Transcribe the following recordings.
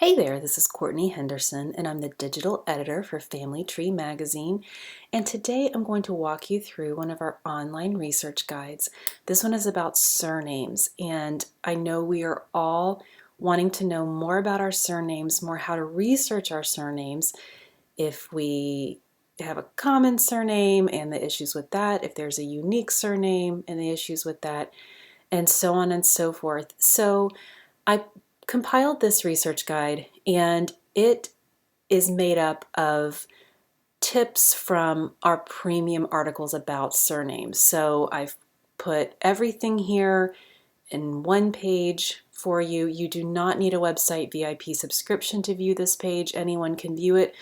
Hey there, this is Courtney Henderson, and I'm the digital editor for Family Tree Magazine. And today I'm going to walk you through one of our online research guides. This one is about surnames, and I know we are all wanting to know more about our surnames, more how to research our surnames, if we have a common surname and the issues with that, if there's a unique surname and the issues with that, and so on and so forth. So I compiled this research guide, and it is made up of tips from our premium articles about surnames. So I've put everything here in one page for you. You do not need a website VIP subscription to view this page. Anyone can view it,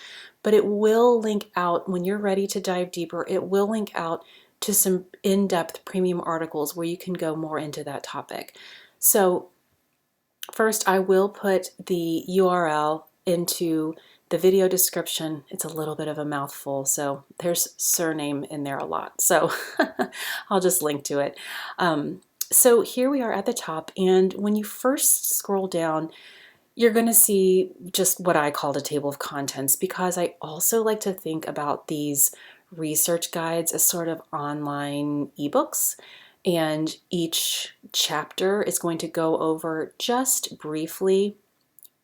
but it will link out when you're ready to dive deeper. It will link out to some in-depth premium articles where you can go more into that topic. So first, I will put the URL into the video description. It's a little bit of a mouthful, so there's surname in there a lot. So I'll just link to it. So here we are at the top, and when you first scroll down, you're going to see just what I called a table of contents, because I also like to think about these research guides as sort of online ebooks. And each chapter is going to go over just briefly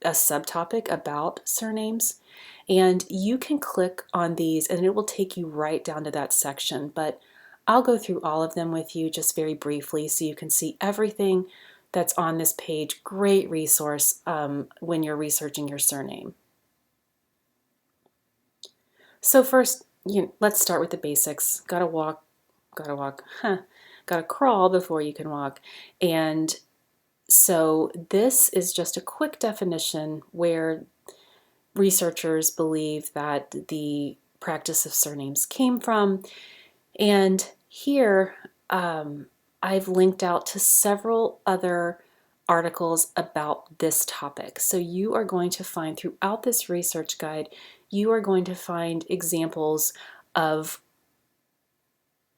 a subtopic about surnames. And you can click on these and it will take you right down to that section. But I'll go through all of them with you just very briefly so you can see everything that's on this page. Great resource when you're researching your surname. So first, let's start with the basics. Gotta walk, gotta crawl before you can walk. And so this is just a quick definition where researchers believe that the practice of surnames came from. And here I've linked out to several other articles about this topic. So you are going to find throughout this research guide, you are going to find examples of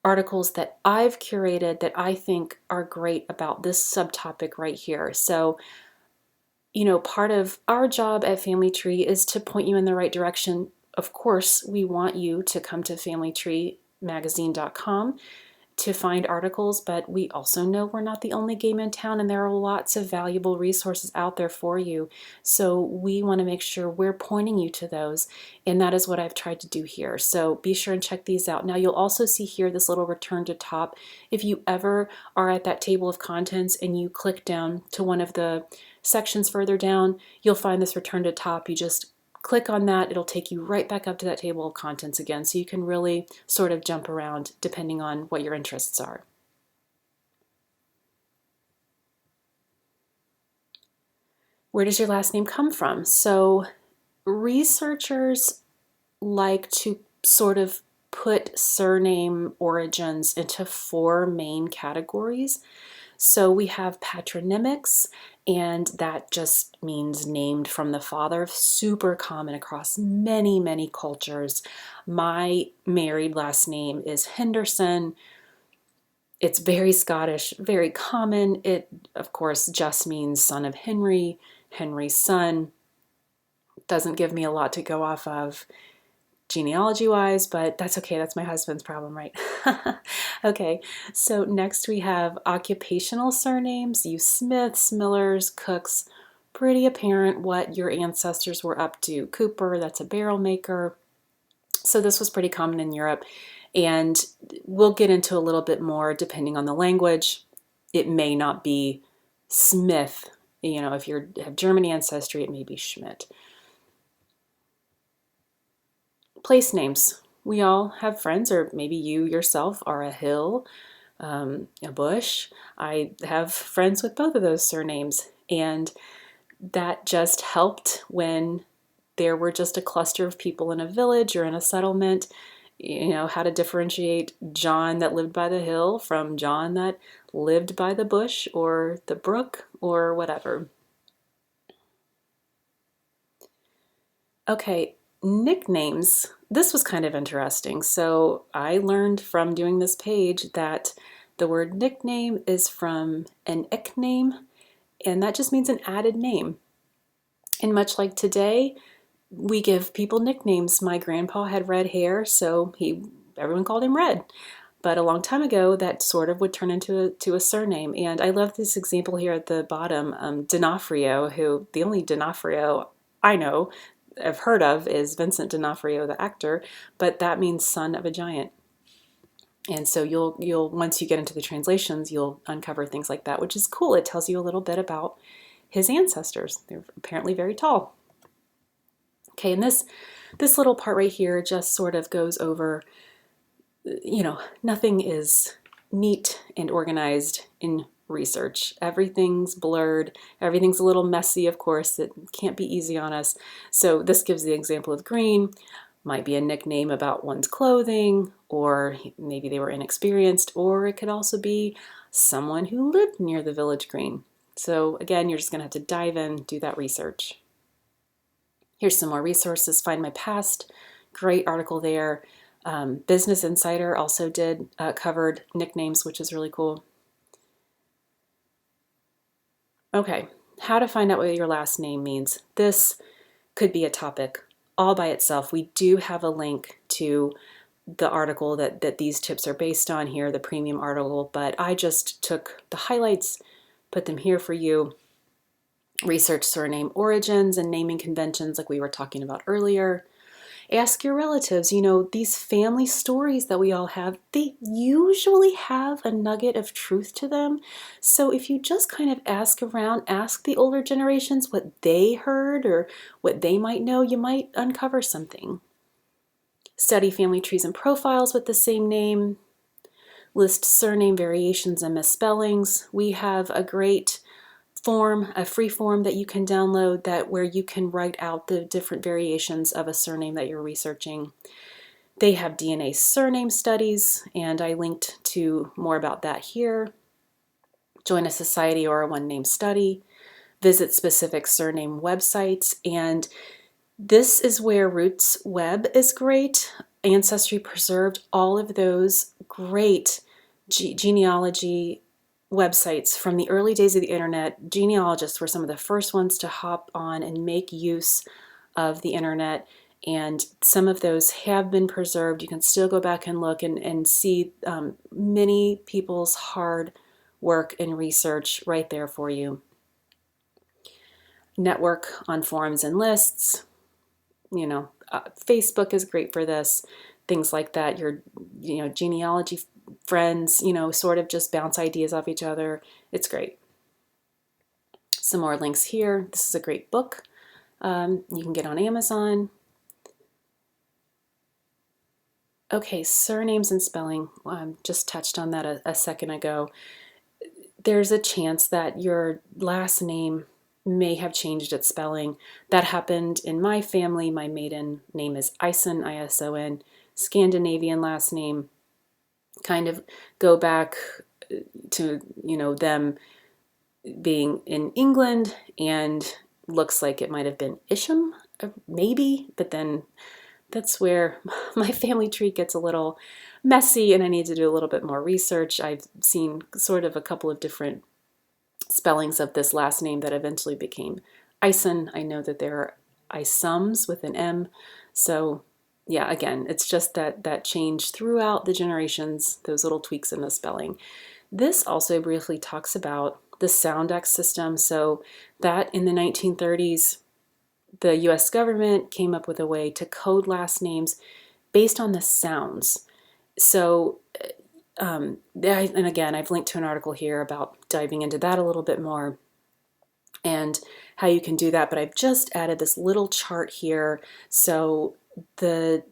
articles that I've curated that I think are great about this subtopic right here. So, part of our job at Family Tree is to point you in the right direction. Of course, we want you to come to familytreemagazine.com to find articles, but we also know we're not the only game in town, and there are lots of valuable resources out there for you. So we want to make sure we're pointing you to those, and that is what I've tried to do here. So be sure and check these out. Now you'll also see here this little return to top. If you ever are at that table of contents and you click down to one of the sections further down, you'll find this return to top. You just click on that, it'll take you right back up to that table of contents again, so you can really sort of jump around depending on what your interests are. Where does your last name come from? So researchers like to sort of put surname origins into four main categories. So we have patronymics, and that just means named from the father, super common across many, many cultures. My married last name is Henderson. It's very Scottish, very common. It, of course, just means son of Henry, Henry's son. Doesn't give me a lot to go off of genealogy wise, but that's okay. That's my husband's problem, right? Okay, so next we have occupational surnames. You Smiths, Millers, Cooks. Pretty apparent what your ancestors were up to. Cooper, that's a barrel maker. So this was pretty common in Europe, and we'll get into a little bit more depending on the language. It may not be Smith. If you have German ancestry, it may be Schmidt. Place names. We all have friends, or maybe you yourself are a Hill, a Bush. I have friends with both of those surnames, and that just helped when there were just a cluster of people in a village or in a settlement, how to differentiate John that lived by the hill from John that lived by the bush or the brook or whatever. Okay, nicknames. This was kind of interesting. So I learned from doing this page that the word nickname is from an nickname, and that just means an added name. And much like today, we give people nicknames. My grandpa had red hair, so everyone called him Red. But a long time ago, that sort of would turn into a surname. And I love this example here at the bottom, D'Onofrio, who the only D'Onofrio I know, I've heard of, is Vincent D'Onofrio, the actor, but that means son of a giant. And so you'll once you get into the translations, you'll uncover things like that, which is cool. It tells you a little bit about his ancestors. They're apparently very tall. Okay, and this little part right here just sort of goes over, nothing is neat and organized in research. Everything's blurred. Everything's a little messy, of course. It can't be easy on us. So this gives the example of green. Might be a nickname about one's clothing, or maybe they were inexperienced, or it could also be someone who lived near the village green. So again, you're just going to have to dive in, do that research. Here's some more resources. Find My Past, great article there. Business Insider also covered nicknames, which is really cool. Okay, how to find out what your last name means. This could be a topic all by itself. We do have a link to the article that these tips are based on here, the premium article, but I just took the highlights, put them here for you. Research surname origins and naming conventions like we were talking about earlier. Ask your relatives. These family stories that we all have, they usually have a nugget of truth to them. So if you just kind of ask around, ask the older generations what they heard or what they might know, you might uncover something. Study family trees and profiles with the same name. List surname variations and misspellings. We have a great form, a free form that you can download where you can write out the different variations of a surname that you're researching. They have DNA surname studies, and I linked to more about that here. Join a society or a one-name study. Visit specific surname websites, and this is where Roots Web is great. Ancestry Preserved, all of those great genealogy websites from the early days of the internet. Genealogists were some of the first ones to hop on and make use of the internet, and some of those have been preserved. You can still go back and look and see many people's hard work and research right there for you. Network on forums and lists. Facebook is great for this. Things like that. Your genealogy friends, sort of just bounce ideas off each other. It's great. Some more links here. This is a great book. You can get on Amazon. Okay, surnames and spelling. Just touched on that a second ago. There's a chance that your last name may have changed its spelling. That happened in my family. My maiden name is Ison, I-S-O-N. Scandinavian last name. Kind of go back to them being in England, and looks like it might have been Isham, maybe, but then that's where my family tree gets a little messy and I need to do a little bit more research. I've seen sort of a couple of different spellings of this last name that eventually became Ison. I know that there are Isums with an M, so yeah, again, it's just that change throughout the generations, those little tweaks in the spelling. This also briefly talks about the Soundex system. So that in the 1930s, the US government came up with a way to code last names based on the sounds. So, and again, I've linked to an article here about diving into that a little bit more and how you can do that, but I've just added this little chart here. So the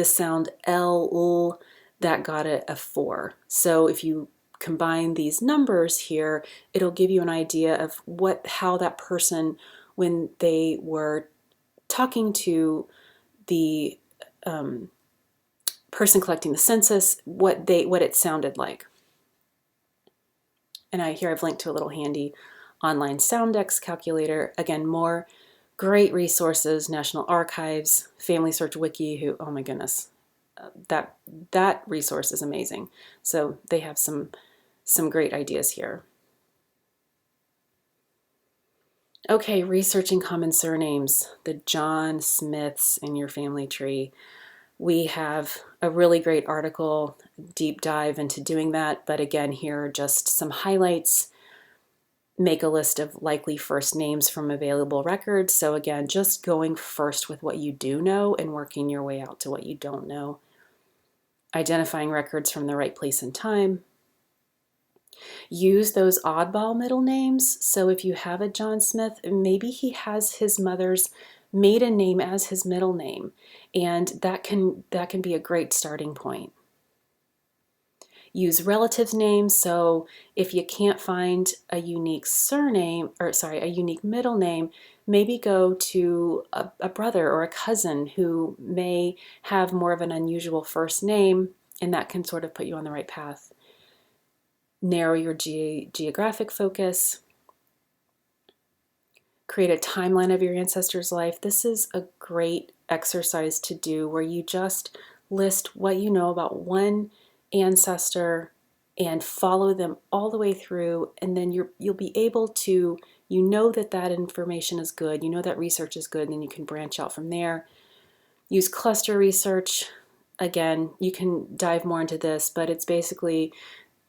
sound L, that got a 4. So if you combine these numbers here, it'll give you an idea of how that person, when they were talking to the person collecting the census, what it sounded like. And I've linked to a little handy online Soundex calculator. Again, more great resources, National Archives, Family Search Wiki, who, oh my goodness, that resource is amazing. So they have some great ideas here. Okay, researching common surnames, the John Smiths in your family tree. We have a really great article, deep dive into doing that, but again, here are just some highlights. Make a list of likely first names from available records. So again, just going first with what you do know and working your way out to what you don't know. Identifying records from the right place and time. Use those oddball middle names. So if you have a John Smith, maybe he has his mother's maiden name as his middle name, and that can be a great starting point. Use relatives names. So if you can't find a unique surname, or sorry, a unique middle name, maybe go to a brother or a cousin who may have more of an unusual first name, and that can sort of put you on the right path. Narrow your geographic focus. Create a timeline of your ancestor's life. This is a great exercise to do where you just list what you know about one ancestor and follow them all the way through, and then you'll be able to, you know that information is good, you know that research is good, and then you can branch out from there. Use cluster research. Again, you can dive more into this, but it's basically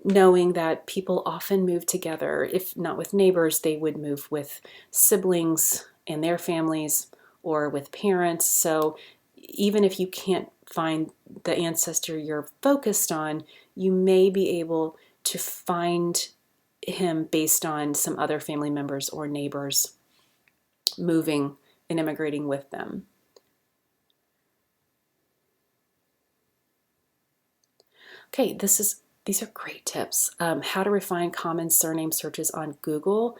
knowing that people often move together. If not with neighbors, they would move with siblings and their families or with parents. So even if you can't find the ancestor you're focused on, you may be able to find him based on some other family members or neighbors moving and immigrating with them. Okay, these are great tips. How to refine common surname searches on Google.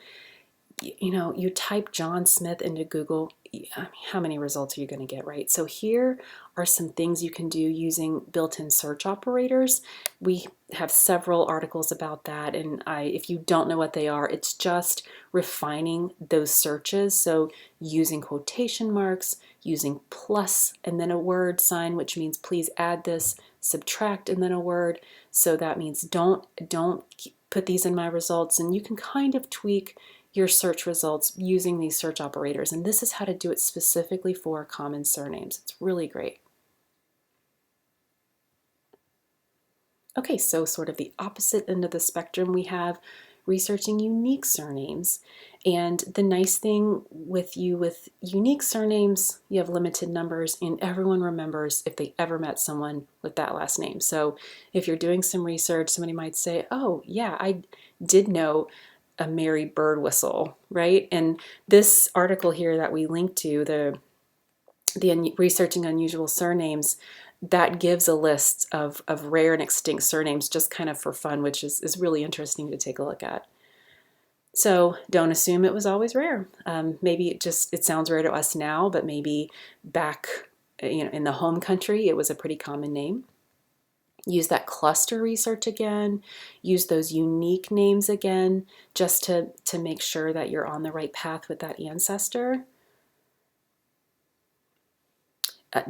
You know, you type John Smith into Google, I mean, how many results are you going to get, right? So here are some things you can do using built-in search operators. We have several articles about that, and if you don't know what they are, it's just refining those searches. So using quotation marks, using plus and then a word sign, which means please add this, subtract and then a word. So that means don't put these in my results, and you can kind of tweak your search results using these search operators. And this is how to do it specifically for common surnames. It's really great. Okay, so sort of the opposite end of the spectrum, we have researching unique surnames. And the nice thing with unique surnames, you have limited numbers, and everyone remembers if they ever met someone with that last name. So if you're doing some research, somebody might say, oh yeah, I did know a Mary Birdwhistle, right? And this article here that we linked to, the researching unusual surnames, that gives a list of rare and extinct surnames just kind of for fun, which is really interesting to take a look at. So don't assume it was always rare. Maybe it sounds rare to us now, but maybe back, in the home country, it was a pretty common name. Use that cluster research again, use those unique names again, just to make sure that you're on the right path with that ancestor.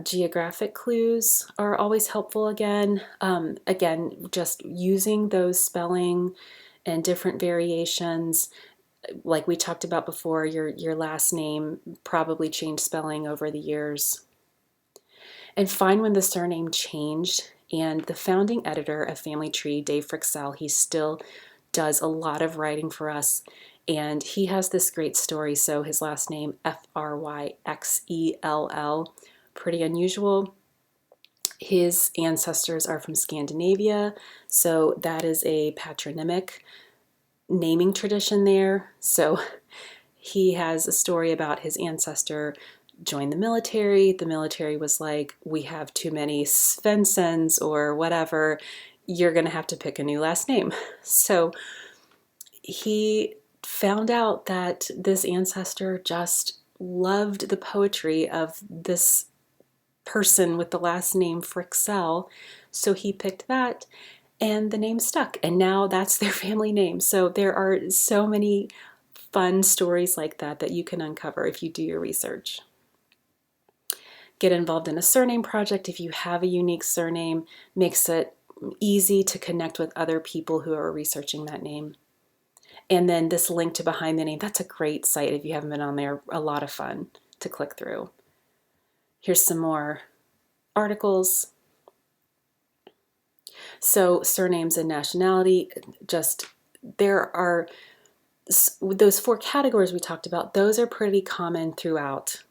Geographic clues are always helpful again. Again, just using those spelling and different variations. Like we talked about before, your last name probably changed spelling over the years. And find when the surname changed. And the founding editor of Family Tree, Dave Fryxell, he still does a lot of writing for us. And he has this great story. So his last name, Fryxell, pretty unusual. His ancestors are from Scandinavia. So that is a patronymic naming tradition there. So he has a story about his ancestor joined the military. The military was like, we have too many Svensons or whatever. You're going to have to pick a new last name. So he found out that this ancestor just loved the poetry of this person with the last name Fryxell. So he picked that, and the name stuck. And now that's their family name. So there are so many fun stories like that you can uncover if you do your research. Get involved in a surname project if you have a unique surname. Makes it easy to connect with other people who are researching that name. And then this link to Behind the Name, that's a great site if you haven't been on there, a lot of fun to click through. Here's some more articles. So surnames and nationality, just there are those 4 categories we talked about, those are pretty common throughout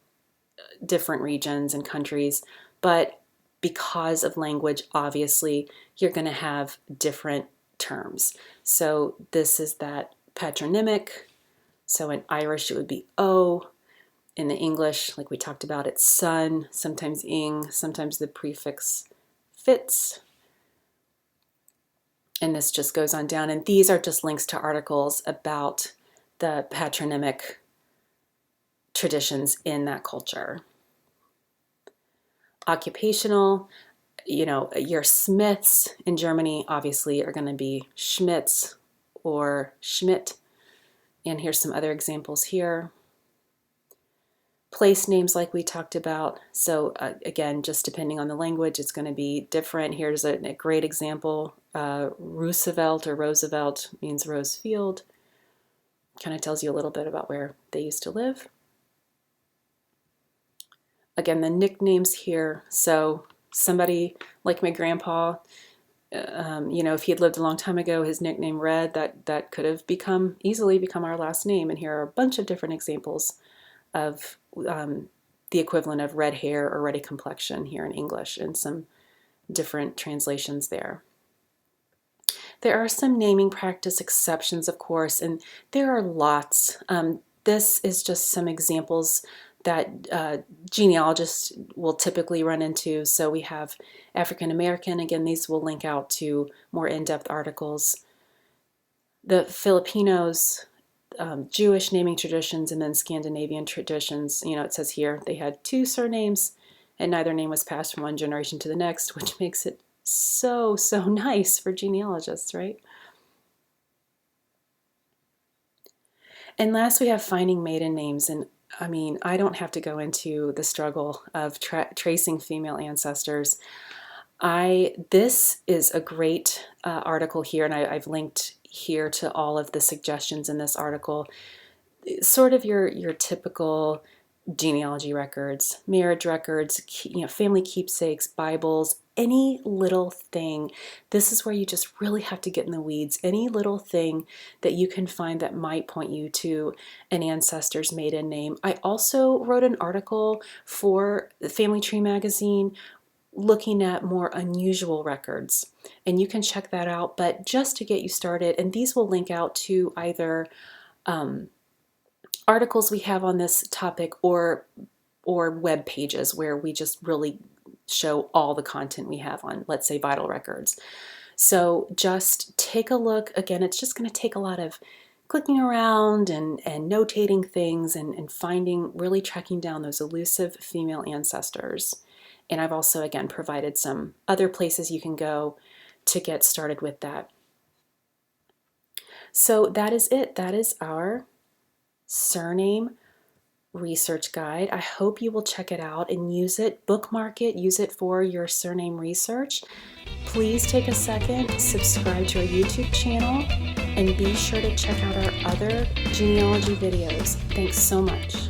different regions and countries, but because of language, obviously, you're going to have different terms. So this is that patronymic. So in Irish, it would be O. In the English, like we talked about, it's son, sometimes ing, sometimes the prefix fits. And this just goes on down. And these are just links to articles about the patronymic traditions in that culture. Occupational, your Smiths in Germany obviously are going to be Schmitz or Schmidt. And here's some other examples here. Place names like we talked about. So again, just depending on the language, it's going to be different. Here's a great example. Roosevelt or Roosevelt means Rose Field. Kind of tells you a little bit about where they used to live. Again, the nicknames here. So somebody like my grandpa, if he had lived a long time ago, his nickname Red, that could have easily become our last name. And here are a bunch of different examples of the equivalent of red hair or ruddy complexion here in English, and some different translations there. There are some naming practice exceptions, of course, and there are lots. This is just some examples that genealogists will typically run into. So we have African American. Again, these will link out to more in-depth articles. The Filipinos, Jewish naming traditions, and then Scandinavian traditions. It says here they had 2 surnames and neither name was passed from one generation to the next, which makes it so nice for genealogists, right? And last, we have finding maiden names. And I don't have to go into the struggle of tracing female ancestors. This is a great article here, and I've linked here to all of the suggestions in this article. Sort of your typical genealogy records, marriage records, family keepsakes, Bibles, any little thing. This is where you just really have to get in the weeds. Any little thing that you can find that might point you to an ancestor's maiden name. I also wrote an article for the Family Tree magazine looking at more unusual records, and you can check that out. But just to get you started, and these will link out to either articles we have on this topic or web pages where we just really show all the content we have on, let's say, vital records. So just take a look. Again, it's just going to take a lot of clicking around and notating things and really tracking down those elusive female ancestors. And I've also, again, provided some other places you can go to get started with that. So that is it. That is our surname research guide. I hope you will check it out and use it, bookmark it, use it for your surname research. Please take a second, subscribe to our YouTube channel, and be sure to check out our other genealogy videos. Thanks so much.